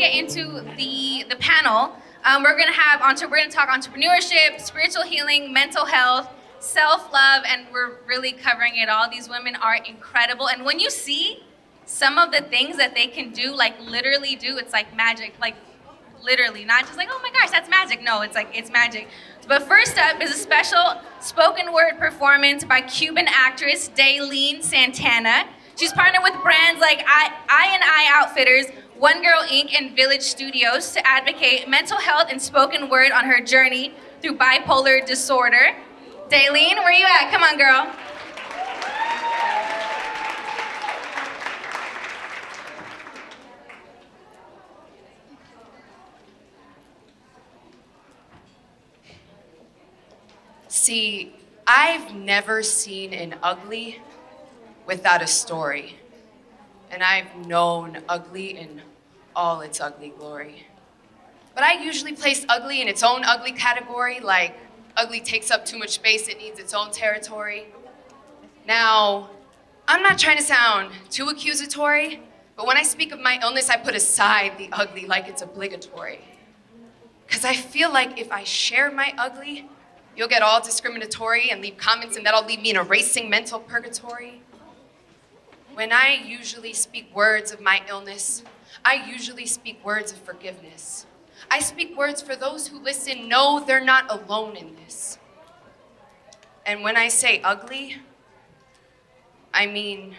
get into the panel, we're gonna talk entrepreneurship, spiritual healing, mental health, self-love, and we're really covering it all. These women are incredible, and when you see some of the things that they can do, like literally do, it's like magic, like literally, not just like, oh my gosh, that's magic. No, it's like, it's magic. But first up is a special spoken word performance by Cuban actress Dailyn Santana. She's partnered with brands like I Outfitters, One Girl Inc., and Village Studios to advocate mental health and spoken word on her journey through bipolar disorder. Dailyn, where you at? Come on, girl. See, I've never seen an ugly without a story. And I've known ugly in all its ugly glory. But I usually place ugly in its own ugly category, like ugly takes up too much space, it needs its own territory. Now, I'm not trying to sound too accusatory, but when I speak of my illness, I put aside the ugly like it's obligatory. Because I feel like if I share my ugly, you'll get all discriminatory and leave comments, and that'll leave me in a racing mental purgatory. When I usually speak words of my illness, I usually speak words of forgiveness. I speak words for those who listen, know they're not alone in this. And when I say ugly, I mean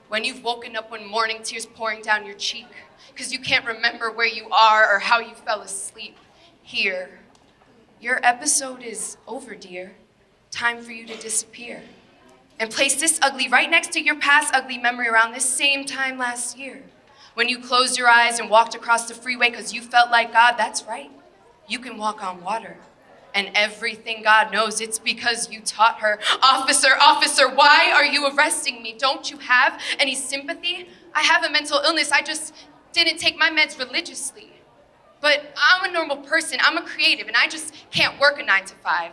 when you've woken up one morning, tears pouring down your cheek, because you can't remember where you are or how you fell asleep. Here, your episode is over, dear. Time for you to disappear. And place this ugly right next to your past ugly memory around this same time last year. When you closed your eyes and walked across the freeway because you felt like God, that's right. You can walk on water. And everything God knows, it's because you taught her. Officer, officer, why are you arresting me? Don't you have any sympathy? I have a mental illness. I just didn't take my meds religiously. But I'm a normal person. I'm a creative, and I just can't work a 9 to 5.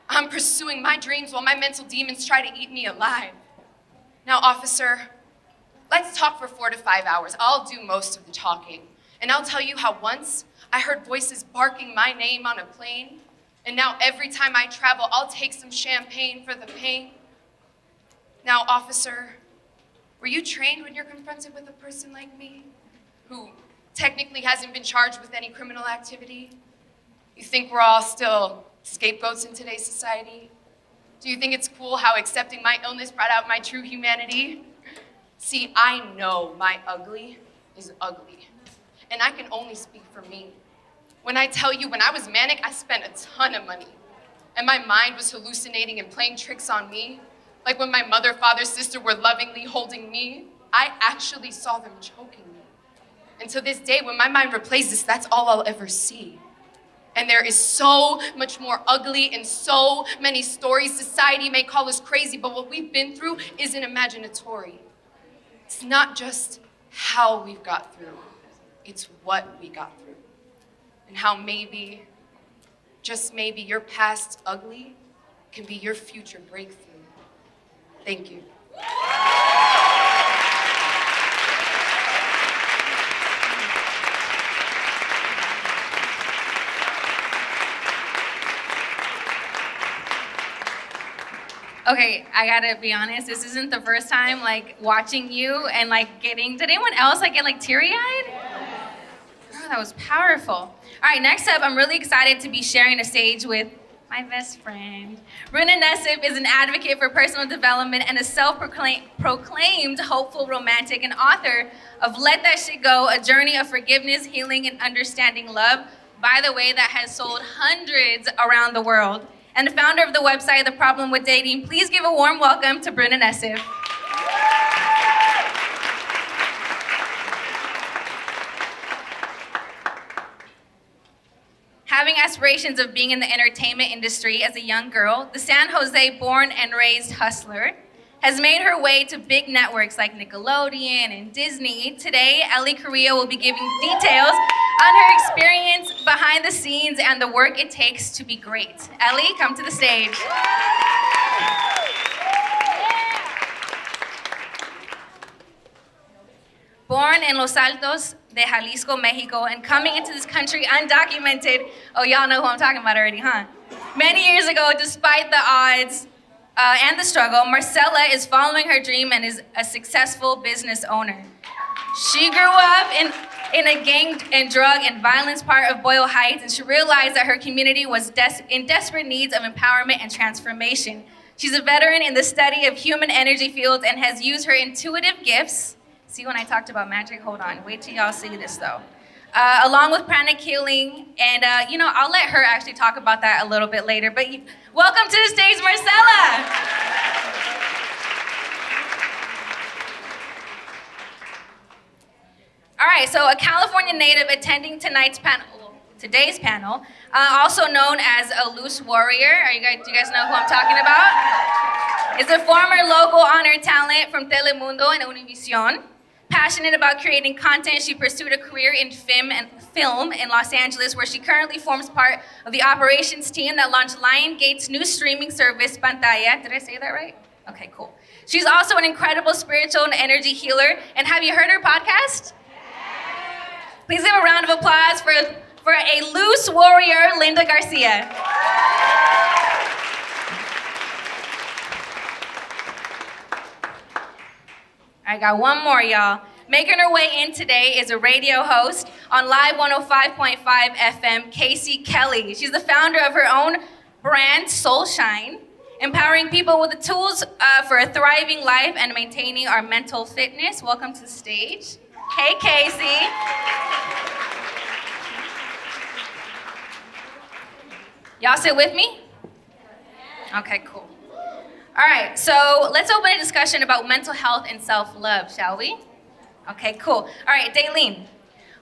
I'm pursuing my dreams while my mental demons try to eat me alive. Now, officer, let's talk for 4 to 5 hours. I'll do most of the talking. And I'll tell you how once I heard voices barking my name on a plane, and now every time I travel, I'll take some champagne for the pain. Now, officer, were you trained when you're confronted with a person like me, who technically hasn't been charged with any criminal activity? You think we're all still scapegoats in today's society? Do you think it's cool how accepting my illness brought out my true humanity? See, I know my ugly is ugly, and I can only speak for me. When I tell you, when I was manic, I spent a ton of money, and my mind was hallucinating and playing tricks on me. Like when my mother, father, sister were lovingly holding me, I actually saw them choking me. And to this day, when my mind replays this, that's all I'll ever see. And there is so much more ugly in so many stories. Society may call us crazy, but what we've been through isn't imaginatory. It's not just how we've got through, it's what we got through. And how maybe, just maybe, your past ugly can be your future breakthrough. Thank you. Okay, I gotta be honest, this isn't the first time like watching you and like did anyone else like get like teary-eyed? Oh, that was powerful. All right, next up, I'm really excited to be sharing a stage with my best friend. Bruna Nessif is an advocate for personal development and a self-proclaimed hopeful romantic and author of Let That Shit Go, a journey of forgiveness, healing, and understanding love, by the way, that has sold hundreds around the world. And the founder of the website, The Problem with Dating. Please give a warm welcome to Bruna Nessif. Having aspirations of being in the entertainment industry as a young girl, the San Jose born and raised hustler has made her way to big networks like Nickelodeon and Disney. Today, Cryor will be giving details on her experience behind the scenes and the work it takes to be great. Ellie, come to the stage. Born in Los Altos de Jalisco, Mexico, and coming into this country undocumented. Oh, y'all know who I'm talking about already, huh? Many years ago, despite the odds and the struggle, Marcela is following her dream and is a successful business owner. She grew up in a gang and drug and violence part of Boyle Heights, and she realized that her community was in desperate needs of empowerment and transformation. She's a veteran in the study of human energy fields and has used her intuitive gifts. See, when I talked about magic, hold on, wait till y'all see this though. Along with pranic healing, and I'll let her actually talk about that a little bit later, but welcome to the stage, Marcela. All right, so a California native attending today's panel, also known as a loose warrior. Do you guys know who I'm talking about? Is a former local honored talent from Telemundo and Univision. Passionate about creating content, she pursued a career in film in Los Angeles, where she currently forms part of the operations team that launched Liongate's new streaming service, Pantalla. Did I say that right? Okay, cool. She's also an incredible spiritual and energy healer. And have you heard her podcast? Please give a round of applause for a loose warrior, Linda Garcia. I got one more, y'all. Making her way in today is a radio host on Live 105.5 FM, Casey Kelly. She's the founder of her own brand, Soulshine, empowering people with the tools for a thriving life and maintaining our mental fitness. Welcome to the stage. Hey, Casey. Y'all sit with me? Okay, cool. All right, so let's open a discussion about mental health and self-love, shall we? Okay, cool. All right, Dailyn,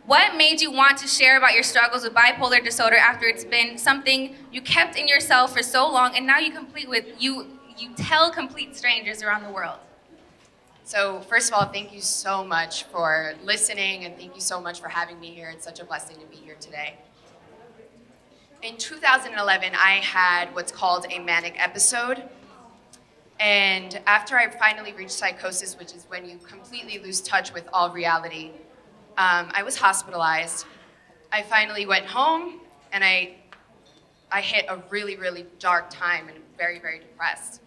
what made you want to share about your struggles with bipolar disorder after it's been something you kept in yourself for so long, and now you tell complete strangers around the world? So first of all, thank you so much for listening, and thank you so much for having me here. It's such a blessing to be here today. In 2011, I had what's called a manic episode. And after I finally reached psychosis, which is when you completely lose touch with all reality, I was hospitalized. I finally went home, and I hit a really, really dark time and very, very depressed.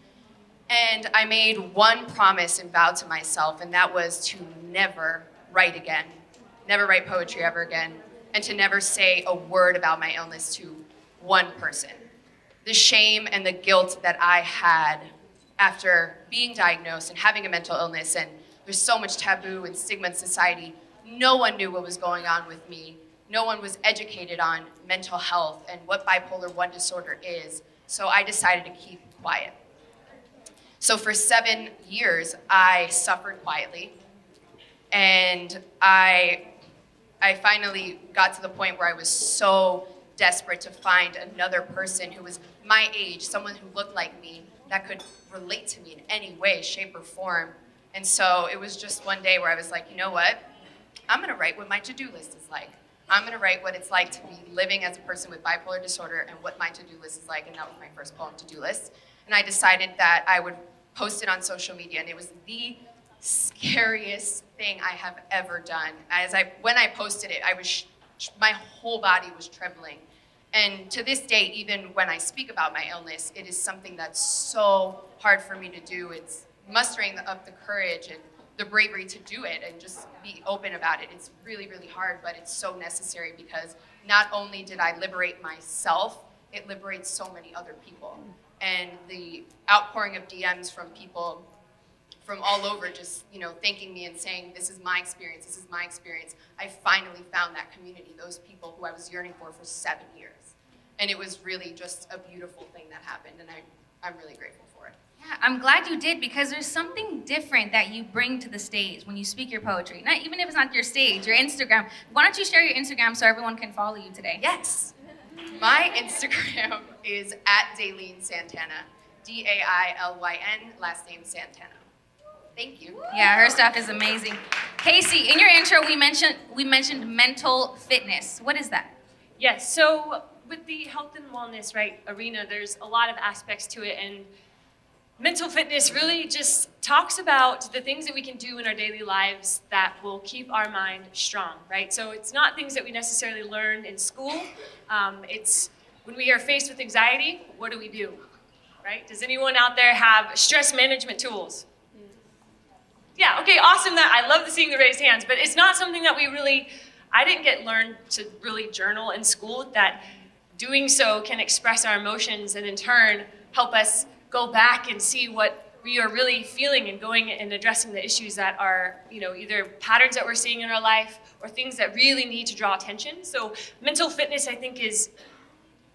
And I made one promise and vow to myself, and that was to never write again, never write poetry ever again, and to never say a word about my illness to one person. The shame and the guilt that I had after being diagnosed and having a mental illness, and there's so much taboo and stigma in society, no one knew what was going on with me. No one was educated on mental health and what bipolar 1 disorder is, so I decided to keep quiet. So for 7 years, I suffered quietly, and I finally got to the point where I was so desperate to find another person who was my age, someone who looked like me, that could relate to me in any way, shape, or form. And so it was just one day where I was like, you know what? I'm gonna write what my to-do list is like. I'm gonna write what it's like to be living as a person with bipolar disorder and what my to-do list is like, and that was my first poem, To-Do List. And I decided that I would post it on social media, and it was the scariest thing I have ever done. When I posted it, my whole body was trembling. And to this day, even when I speak about my illness, it is something that's so hard for me to do. It's mustering up the courage and the bravery to do it and just be open about it. It's really, really hard, but it's so necessary because not only did I liberate myself, it liberates so many other people. And the outpouring of DMs from people from all over just, thanking me and saying, this is my experience, this is my experience. I finally found that community, those people who I was yearning for 7 years. And it was really just a beautiful thing that happened, and I'm really grateful for it. Yeah, I'm glad you did, because there's something different that you bring to the stage when you speak your poetry. Not even if it's not your stage, your Instagram. Why don't you share your Instagram so everyone can follow you today? Yes. My Instagram is @Dailyn Santana, Dailyn, last name Santana. Thank you. Yeah, her stuff is amazing. Casey, in your intro, we mentioned mental fitness. What is that? Yes, so with the health and wellness, arena, there's a lot of aspects to it, and mental fitness really just talks about the things that we can do in our daily lives that will keep our mind strong, right? So it's not things that we necessarily learn in school. It's when we are faced with anxiety, what do? Right? Does anyone out there have stress management tools? Yeah, okay, awesome. I love seeing the raised hands, but it's not something that I didn't get learned to really journal in school, that doing so can express our emotions and in turn help us go back and see what we are really feeling and going and addressing the issues that are, either patterns that we're seeing in our life or things that really need to draw attention. So mental fitness, I think,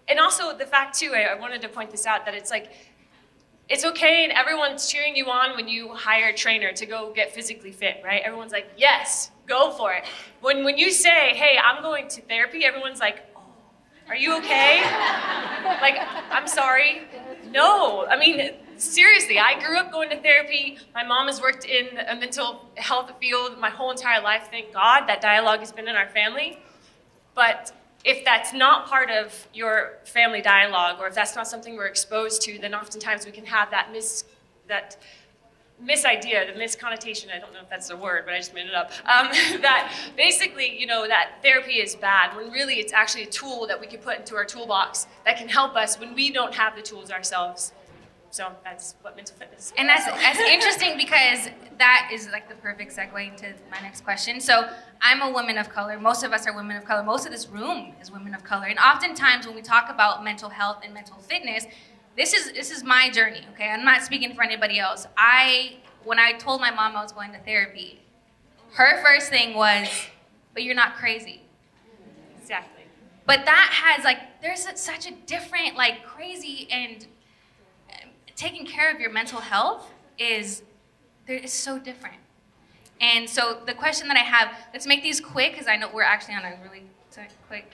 and also the fact too, I wanted to point this out, that it's like, it's okay and everyone's cheering you on when you hire a trainer to go get physically fit, right? Everyone's like, yes, go for it. When you say, hey, I'm going to therapy, everyone's like, oh, are you okay? Like, I'm sorry. No, I mean, seriously, I grew up going to therapy. My mom has worked in a mental health field my whole entire life. Thank God that dialogue has been in our family. But if that's not part of your family dialogue, or if that's not something we're exposed to, then oftentimes we can have that misidea, the misconnotation, I don't know if that's a word, but I just made it up, that basically, that therapy is bad, when really it's actually a tool that we can put into our toolbox that can help us when we don't have the tools ourselves. So that's what mental fitness is. And that's interesting, because that is like the perfect segue into my next question. So I'm a woman of color. Most of us are women of color. Most of this room is women of color. And oftentimes when we talk about mental health and mental fitness, this is my journey, okay? I'm not speaking for anybody else. When I told my mom I was going to therapy, her first thing was, but you're not crazy. Exactly. But that has there's such a different, crazy and taking care of your mental health is so different. And so the question that I have, let's make these quick, because I know we're actually on a really quick,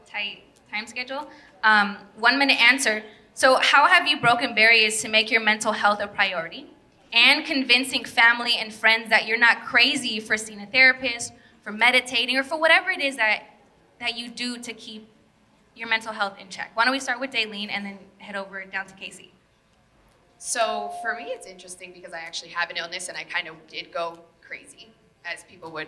tight time schedule. 1 minute answer. So how have you broken barriers to make your mental health a priority and convincing family and friends that you're not crazy for seeing a therapist, for meditating, or for whatever it is that you do to keep your mental health in check? Why don't we start with Dailyn and then head over down to Casey? So for me, it's interesting because I actually have an illness and I kind of did go crazy, as people would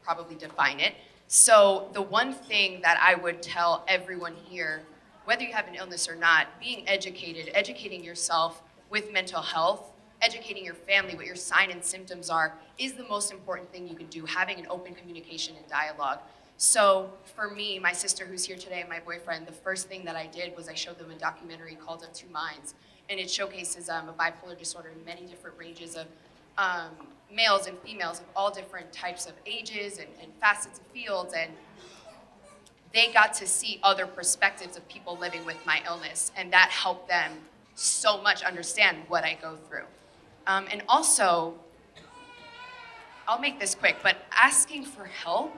probably define it. So the one thing that I would tell everyone here, whether you have an illness or not, being educated, educating yourself with mental health, educating your family what your signs and symptoms are, is the most important thing you can do, having an open communication and dialogue. So for me, my sister who's here today and my boyfriend, the first thing that I did was I showed them a documentary called Of Two Minds. And it showcases a bipolar disorder in many different ranges of males and females of all different types of ages and facets of fields. And they got to see other perspectives of people living with my illness. And that helped them so much understand what I go through. And also, I'll make this quick, but asking for help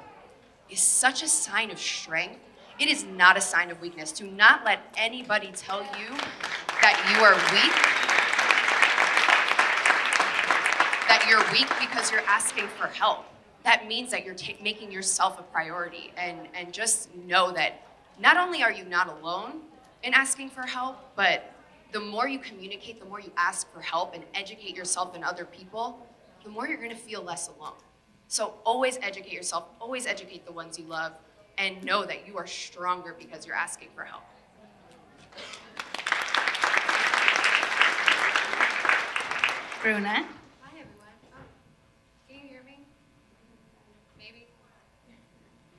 is such a sign of strength. It is not a sign of weakness. Do not let anybody tell you that you are weak, that you're weak because you're asking for help. That means that you're making yourself a priority. And just know that not only are you not alone in asking for help, but the more you communicate, the more you ask for help and educate yourself and other people, the more you're gonna feel less alone. So always educate yourself, always educate the ones you love, and know that you are stronger because you're asking for help. Bruna. Hi, everyone. Can you hear me? Maybe?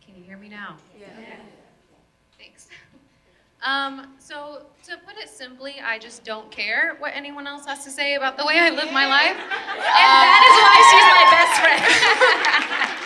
Can you hear me now? Yeah. Thanks. So to put it simply, I just don't care what anyone else has to say about the way I live my life. And that is why she's my best friend.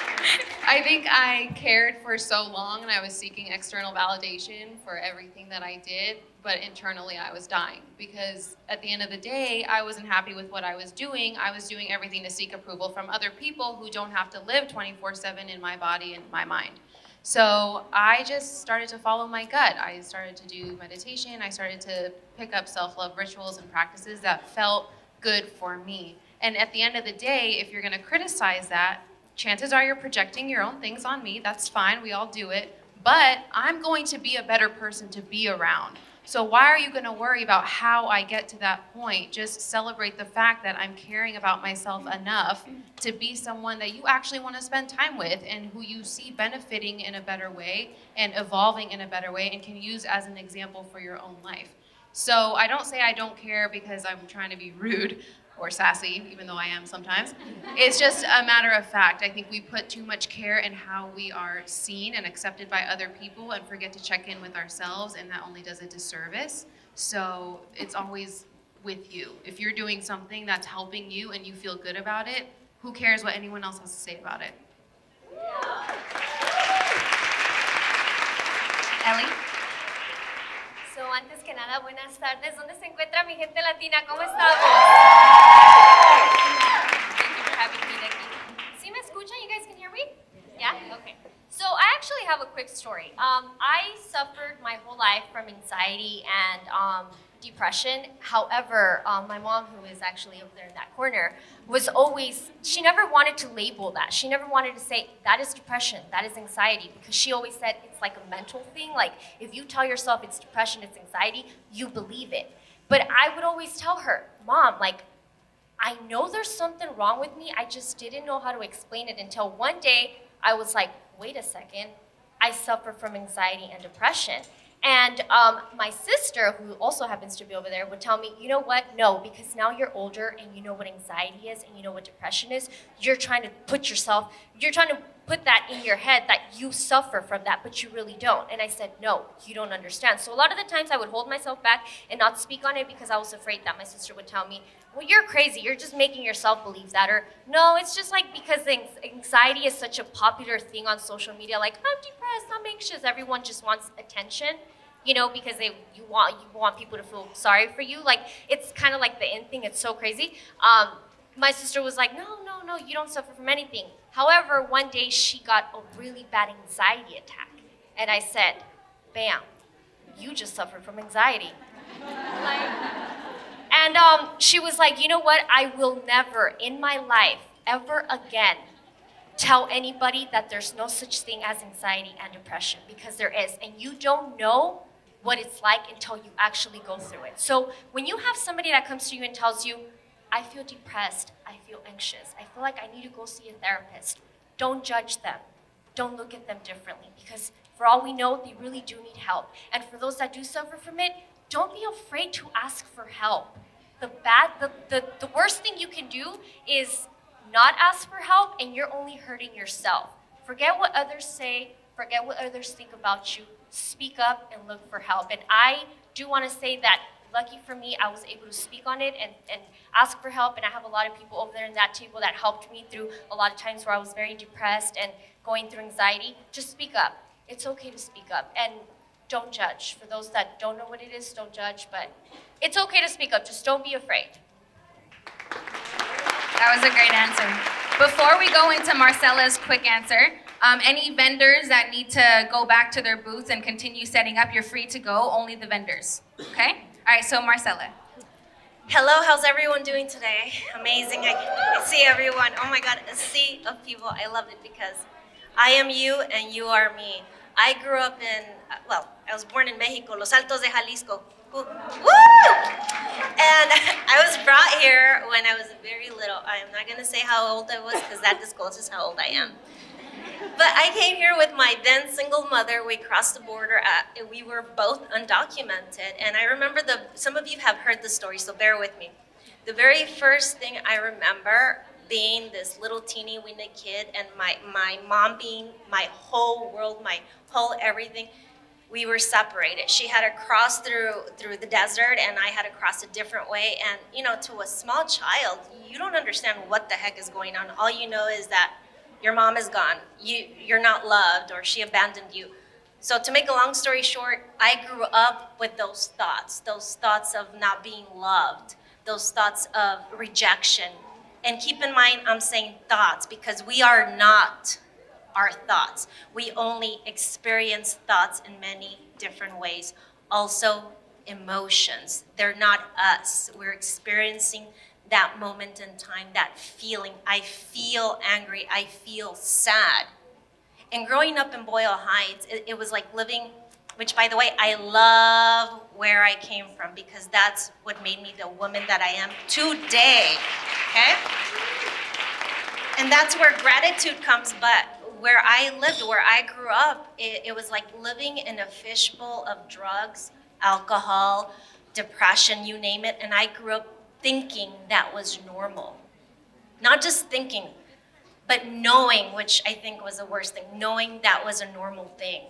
I think I cared for so long and I was seeking external validation for everything that I did, but internally I was dying because at the end of the day, I wasn't happy with what I was doing. I was doing everything to seek approval from other people who don't have to live 24/7 in my body and my mind. So I just started to follow my gut. I started to do meditation. I started to pick up self-love rituals and practices that felt good for me. And at the end of the day, if you're gonna criticize that, chances are you're projecting your own things on me. That's fine, we all do it. But I'm going to be a better person to be around. So why are you going to worry about how I get to that point? Just celebrate the fact that I'm caring about myself enough to be someone that you actually want to spend time with and who you see benefiting in a better way and evolving in a better way and can use as an example for your own life. So I don't say I don't care because I'm trying to be rude or sassy, even though I am sometimes. It's just a matter of fact. I think we put too much care in how we are seen and accepted by other people and forget to check in with ourselves, and that only does a disservice. So it's always with you. If you're doing something that's helping you and you feel good about it, who cares what anyone else has to say about it? Ellie? So, antes que nada, buenas tardes. ¿Dónde se encuentra mi gente latina? ¿Cómo estamos? Thank you for having me, Nicky. ¿Sí me escuchan? You guys can hear me? Yeah? Okay. So, I actually have a quick story. I suffered my whole life from anxiety and depression. However, my mom, who is actually over there in that corner, was always, she never wanted to label that. She never wanted to say, that is depression, that is anxiety, because she always said it's like a mental thing. Like, if you tell yourself it's depression, it's anxiety, you believe it. But I would always tell her, Mom, like, I know there's something wrong with me, I just didn't know how to explain it until one day I was like, wait a second, I suffer from anxiety and depression. And my sister, who also happens to be over there, would tell me, you know what, no, because now you're older and you know what anxiety is and you know what depression is, you're trying to put that in your head that you suffer from that, but you really don't. And I said, no, you don't understand. So a lot of the times I would hold myself back and not speak on it because I was afraid that my sister would tell me, well, you're crazy, you're just making yourself believe that. Or, no, it's just like because anxiety is such a popular thing on social media, like, I'm depressed, I'm anxious, everyone just wants attention, you know, because you want people to feel sorry for you. Like, it's kind of like the in thing, it's so crazy. My sister was like, no, you don't suffer from anything. However, one day she got a really bad anxiety attack. And I said, bam, you just suffered from anxiety. And she was like, you know what? I will never in my life ever again tell anybody that there's no such thing as anxiety and depression, because there is. And you don't know what it's like until you actually go through it. So when you have somebody that comes to you and tells you, I feel depressed, I feel anxious, I feel like I need to go see a therapist, don't judge them. Don't look at them differently, because for all we know, they really do need help. And for those that do suffer from it, don't be afraid to ask for help. The worst thing you can do is not ask for help, and you're only hurting yourself. Forget what others say, forget what others think about you. Speak up and look for help. And I do want to say that, lucky for me, I was able to speak on it and ask for help, and I have a lot of people over there in that table that helped me through a lot of times where I was very depressed and going through anxiety. Just speak up. It's okay to speak up, and don't judge. For those that don't know what it is, don't judge, but it's okay to speak up. Just don't be afraid. That was a great answer. Before we go into Marcela's quick answer, any vendors that need to go back to their booths and continue setting up, you're free to go, only the vendors, okay? All right, so Marcela. Hello, how's everyone doing today? Amazing, I see everyone. Oh my God, a sea of people. I love it because I am you and you are me. I grew up in, I was born in Mexico, Los Altos de Jalisco. Woo! And I was brought here when I was very little. I am not gonna say how old I was because that discloses how old I am. But I came here with my then single mother. We crossed the border. We were both undocumented. And I remember some of you have heard the story, so bear with me. The very first thing I remember being this little teeny weeny kid and my mom being my whole world, my whole everything, we were separated. She had to cross through the desert and I had to cross a different way. And you know, to a small child, you don't understand what the heck is going on. All you know is that your mom is gone, you're not loved, or she abandoned you. So to make a long story short, I grew up with those thoughts of not being loved, those thoughts of rejection. And keep in mind, I'm saying thoughts because we are not our thoughts. We only experience thoughts in many different ways. Also, emotions, they're not us. We're experiencing that moment in time, that feeling. I feel angry, I feel sad. And growing up in Boyle Heights, it was like living, which by the way, I love where I came from, because that's what made me the woman that I am today, okay? And that's where gratitude comes, but where I lived, where I grew up, it was like living in a fishbowl of drugs, alcohol, depression, you name it, and I grew up thinking that was normal. Not just thinking, but knowing, which I think was the worst thing, knowing that was a normal thing.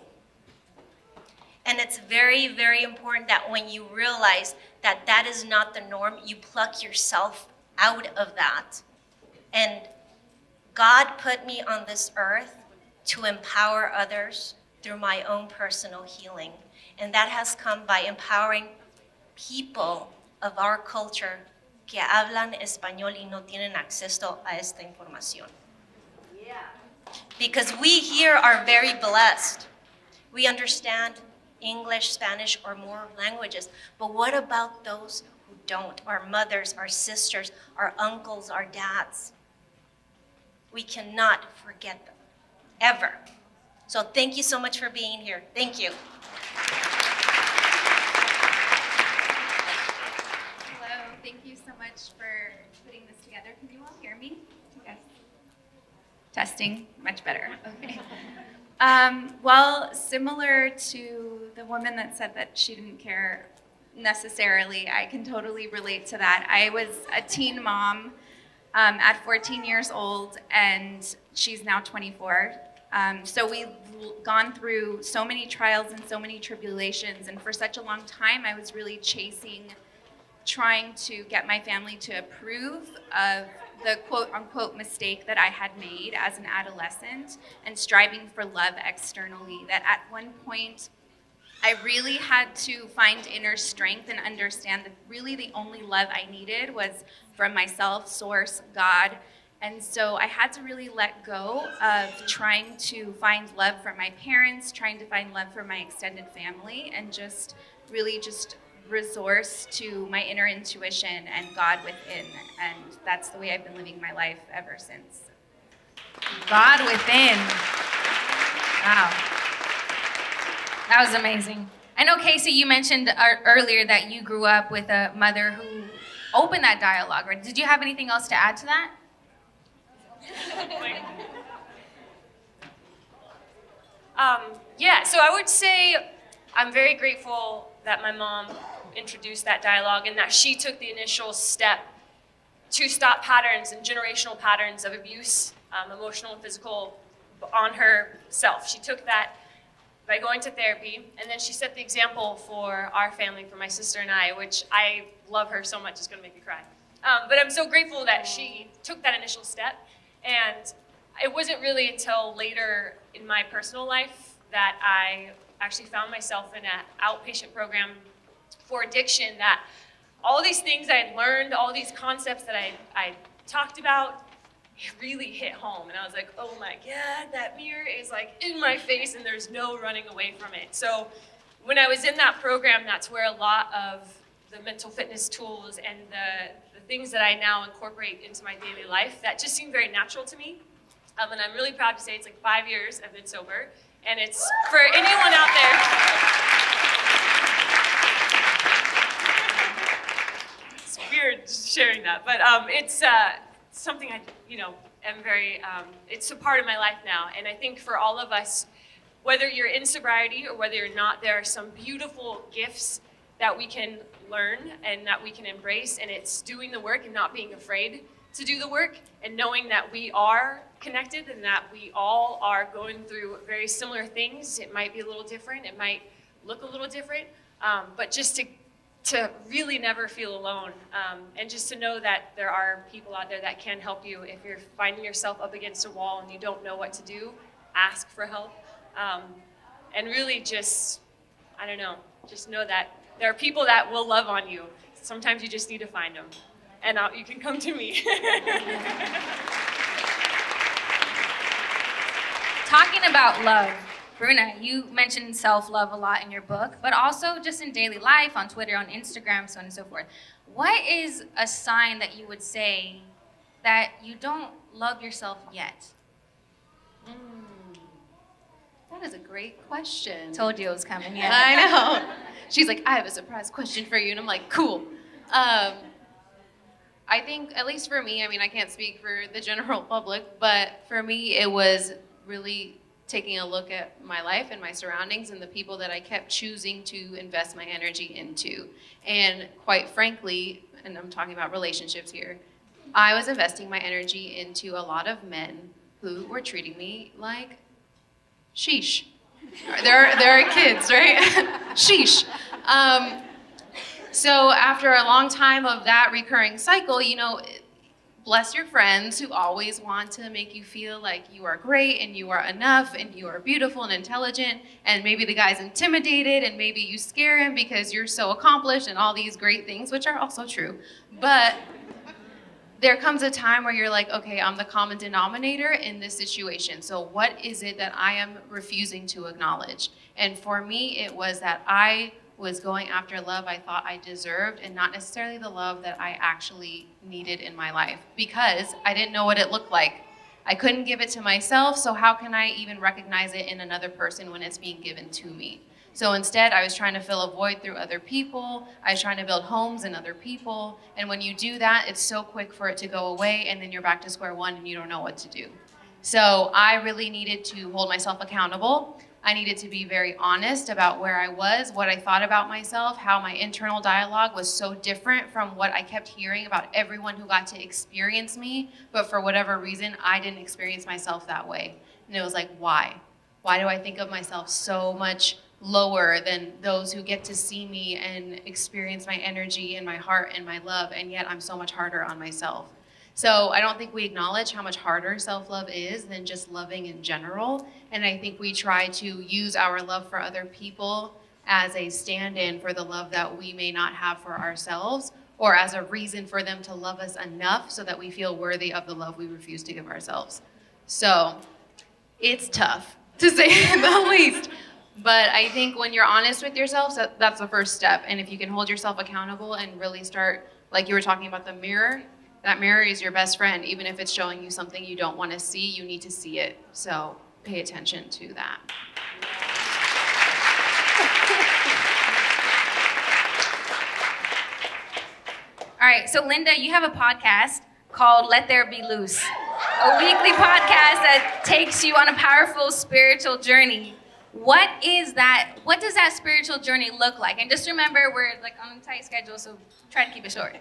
And it's very, very important that when you realize that that is not the norm, you pluck yourself out of that. And God put me on this earth to empower others through my own personal healing. And that has come by empowering people of our culture que hablan español y no tienen acceso a esta información. Yeah. Because we here are very blessed. We understand English, Spanish, or more languages. But what about those who don't? Our mothers, our sisters, our uncles, our dads. We cannot forget them, ever. So thank you so much for being here. Thank you. Hello, thank you so much for putting this together. Can you all hear me? Yes. Testing, much better. Okay. Well, similar to the woman that said that she didn't care necessarily, I can totally relate to that. I was a teen mom at 14 years old, and she's now 24. So we've gone through so many trials and so many tribulations, and for such a long time, I was really trying to get my family to approve of the quote-unquote mistake that I had made as an adolescent, and striving for love externally. That at one point, I really had to find inner strength and understand that really the only love I needed was from myself, Source, God. And so I had to really let go of trying to find love from my parents, trying to find love from my extended family, and just really just resource to my inner intuition and God within. And that's the way I've been living my life ever since. God within. Wow. That was amazing. I know, Casey, you mentioned earlier that you grew up with a mother who opened that dialogue, right? Did you have anything else to add to that? Yeah, so I would say I'm very grateful that my mom introduced that dialogue and that she took the initial step to stop patterns and generational patterns of abuse, emotional and physical, on herself. She took that by going to therapy, and then she set the example for our family, for my sister and I, which I love her so much, it's gonna make me cry. But I'm so grateful that she took that initial step, and it wasn't really until later in my personal life that I actually found myself in an outpatient program for addiction, that all these things I had learned, all these concepts that I talked about, it really hit home. And I was like, oh my God, that mirror is like in my face and there's no running away from it. So when I was in that program, that's where a lot of the mental fitness tools and the things that I now incorporate into my daily life, that just seemed very natural to me. And I'm really proud to say it's like 5 years I've been sober. And it's for anyone out there. It's weird sharing that, but it's something I, am very, it's a part of my life now. And I think for all of us, whether you're in sobriety or whether you're not, there are some beautiful gifts that we can learn and that we can embrace. And it's doing the work and not being afraid to do the work, and knowing that we are connected and that we all are going through very similar things. It might be a little different, it might look a little different, but just to really never feel alone, and just to know that there are people out there that can help you. If you're finding yourself up against a wall and you don't know what to do, ask for help. And really just, I don't know, just know that there are people that will love on you. Sometimes you just need to find them. And you can come to me. Talking about love, Bruna, you mentioned self-love a lot in your book, but also just in daily life, on Twitter, on Instagram, so on and so forth. What is a sign that you would say that you don't love yourself yet? That is a great question. Told you it was coming, yeah. I know. she's like, I have a surprise question for you. And I'm like, cool. I think, at least for me, I mean, I can't speak for the general public, but for me, it was really taking a look at my life and my surroundings and the people that I kept choosing to invest my energy into. And quite frankly, and I'm talking about relationships here, I was investing my energy into a lot of men who were treating me like sheesh. They're kids, right? Sheesh. So after a long time of that recurring cycle, you know, bless your friends who always want to make you feel like you are great and you are enough and you are beautiful and intelligent, and maybe the guy's intimidated and maybe you scare him because you're so accomplished and all these great things, which are also true. But there comes a time where you're like, okay, I'm the common denominator in this situation. So what is it that I am refusing to acknowledge? And for me, it was that I was going after love I thought I deserved and not necessarily the love that I actually needed in my life, because I didn't know what it looked like. I couldn't give it to myself, so how can I even recognize it in another person when it's being given to me? So instead, I was trying to fill a void through other people. I was trying to build homes in other people. And when you do that, it's so quick for it to go away, and then you're back to square one and you don't know what to do. So I really needed to hold myself accountable. I needed to be very honest about where I was, what I thought about myself, how my internal dialogue was so different from what I kept hearing about everyone who got to experience me. But for whatever reason, I didn't experience myself that way. And it was like, why? Why do I think of myself so much lower than those who get to see me and experience my energy and my heart and my love, and yet I'm so much harder on myself? So I don't think we acknowledge how much harder self-love is than just loving in general. And I think we try to use our love for other people as a stand-in for the love that we may not have for ourselves, or as a reason for them to love us enough so that we feel worthy of the love we refuse to give ourselves. So it's tough, to say the least. But I think when you're honest with yourself, that's the first step. And if you can hold yourself accountable and really start, like you were talking about the mirror, that mirror is your best friend. Even if it's showing you something you don't want to see, you need to see it. So pay attention to that. All right, so Linda, you have a podcast called Let There Be Loose, a weekly podcast that takes you on a powerful spiritual journey. What is that? What does that spiritual journey look like? And just remember, we're like on a tight schedule, so try to keep it short.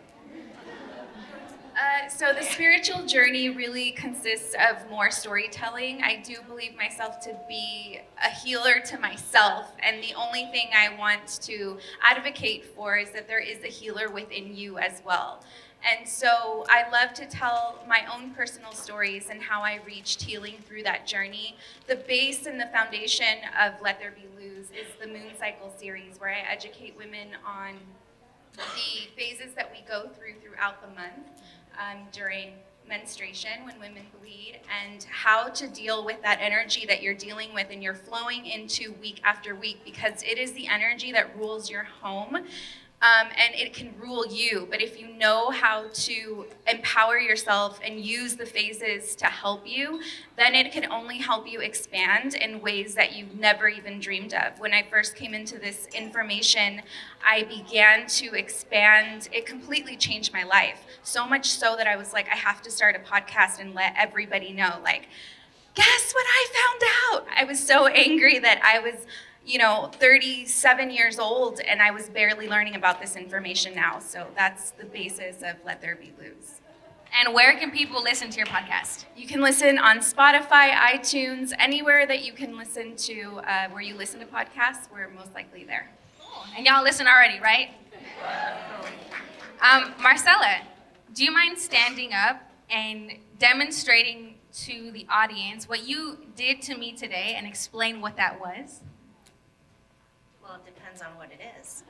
So the spiritual journey really consists of more storytelling. I do believe myself to be a healer to myself, and the only thing I want to advocate for is that there is a healer within you as well. And so I love to tell my own personal stories and how I reached healing through that journey. The base and the foundation of Let There Be Loose is the Moon Cycle series, where I educate women on the phases that we go through throughout the month during menstruation, when women bleed, and how to deal with that energy that you're dealing with and you're flowing into week after week, because it is the energy that rules your home. And it can rule you. But if you know how to empower yourself and use the phases to help you, then it can only help you expand in ways that you've never even dreamed of. When I first came into this information, I began to expand. It completely changed my life. So much so that I was like, I have to start a podcast and let everybody know, like, guess what I found out? I was so angry that I was 37 years old, and I was barely learning about this information now. So that's the basis of Let There Be Loose. And where can people listen to your podcast? You can listen on Spotify, iTunes, anywhere that you can listen to, where you listen to podcasts, we're most likely there. Cool. And y'all listen already, right? Marcela, do you mind standing up and demonstrating to the audience what you did to me today and explain what that was? Well, it depends on what it is.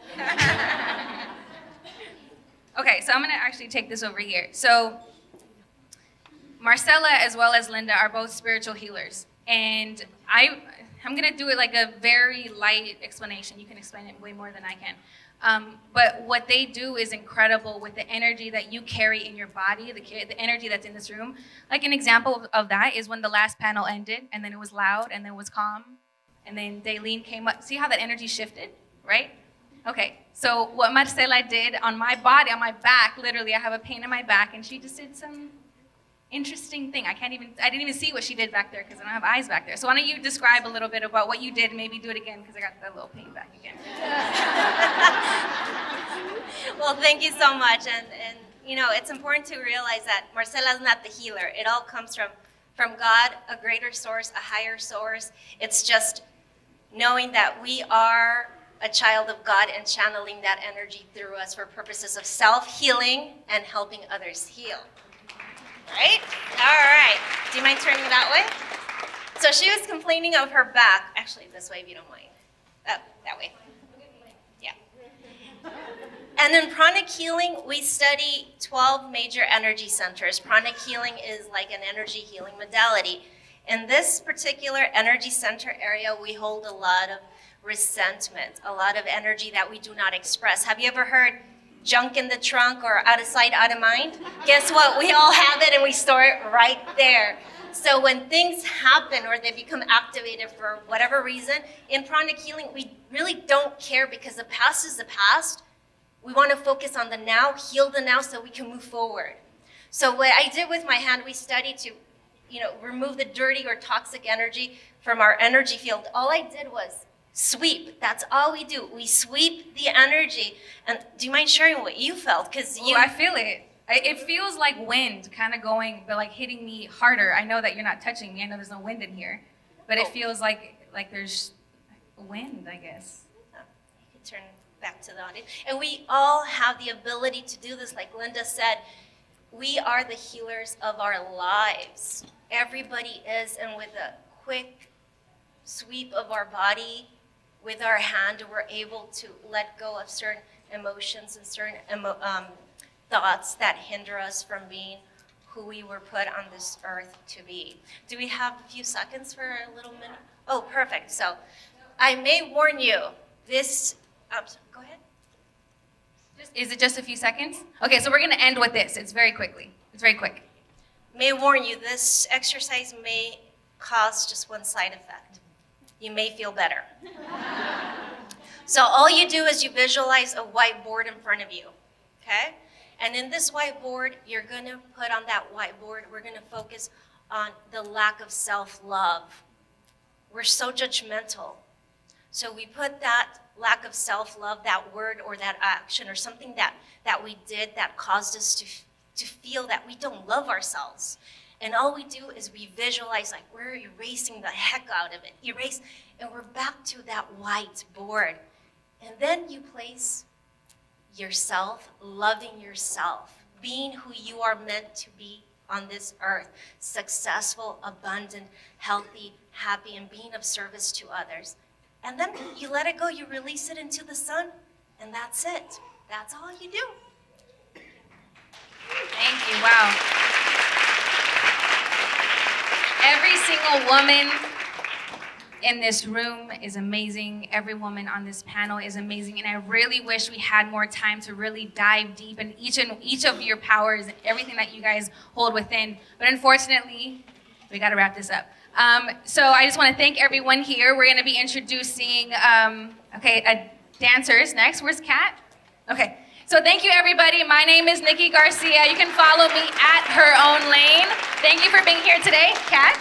Okay, so I'm gonna actually take this over here. So Marcela as well as Linda are both spiritual healers. And I'm gonna do it like a very light explanation. You can explain it way more than I can. But what they do is incredible with the energy that you carry in your body, the energy that's in this room. Like an example of that is when the last panel ended, and then it was loud, and then it was calm, and then Dailyn came up. See how that energy shifted, right? Okay, so what Marcela did on my body, on my back, literally, I have a pain in my back, and she just did some interesting thing. I didn't even see what she did back there because I don't have eyes back there. So why don't you describe a little bit about what you did, maybe do it again because I got that little pain back again. Well, thank you so much. And you know, it's important to realize that Marcela's not the healer. It all comes from God, a greater source, a higher source. It's just knowing that we are a child of God and channeling that energy through us for purposes of self-healing and helping others heal. Right? All right. Do you mind turning that way? So she was complaining of her back. Actually, this way if you don't mind. Oh, that way. Yeah. And in pranic healing, we study 12 major energy centers. Pranic healing is like an energy healing modality. In this particular energy center area, we hold a lot of resentment, a lot of energy that we do not express. Have you ever heard junk in the trunk or out of sight, out of mind? Guess what? We all have it and we store it right there. So when things happen or they become activated for whatever reason, in pranic healing, we really don't care because the past is the past. We want to focus on the now, heal the now so we can move forward. So what I did with my hand, we studied to, remove the dirty or toxic energy from our energy field. All I did was sweep. That's all we do. We sweep the energy. And do you mind sharing what you felt? Because I feel it. It feels like wind kind of going, but like hitting me harder. I know that you're not touching me. I know there's no wind in here, but it feels like there's wind, I guess. You can turn back to the audience. And we all have the ability to do this. Like Linda said, we are the healers of our lives. Everybody is. And with a quick sweep of our body, with our hand, we're able to let go of certain emotions and certain thoughts that hinder us from being who we were put on this earth to be. Do we have a few seconds for a little minute? Oh, perfect. So I may warn you, this, go ahead. Is it just a few seconds? Okay, so we're gonna end with this. It's very quick. May warn you, this exercise may cause just one side effect. You may feel better. So all you do is you visualize a whiteboard in front of you, okay? And in this whiteboard, you're gonna put on that whiteboard, we're gonna focus on the lack of self-love. We're so judgmental. So we put that lack of self-love, that word or that action or something that we did that caused us to feel that we don't love ourselves. And all we do is we visualize like we're erasing the heck out of it. Erase, and we're back to that white board. And then you place yourself, loving yourself, being who you are meant to be on this earth, successful, abundant, healthy, happy, and being of service to others. And then you let it go, you release it into the sun, and that's it. That's all you do. Thank you, wow. Every single woman in this room is amazing. Every woman on this panel is amazing. And I really wish we had more time to really dive deep in each of your powers, everything that you guys hold within. But unfortunately, we gotta wrap this up. So I just wanna thank everyone here. We're gonna be introducing, dancers next. Where's Kat? Okay. So thank you, everybody. My name is Nicky Garcia. You can follow me at Her Own Lane. Thank you for being here today, Kat.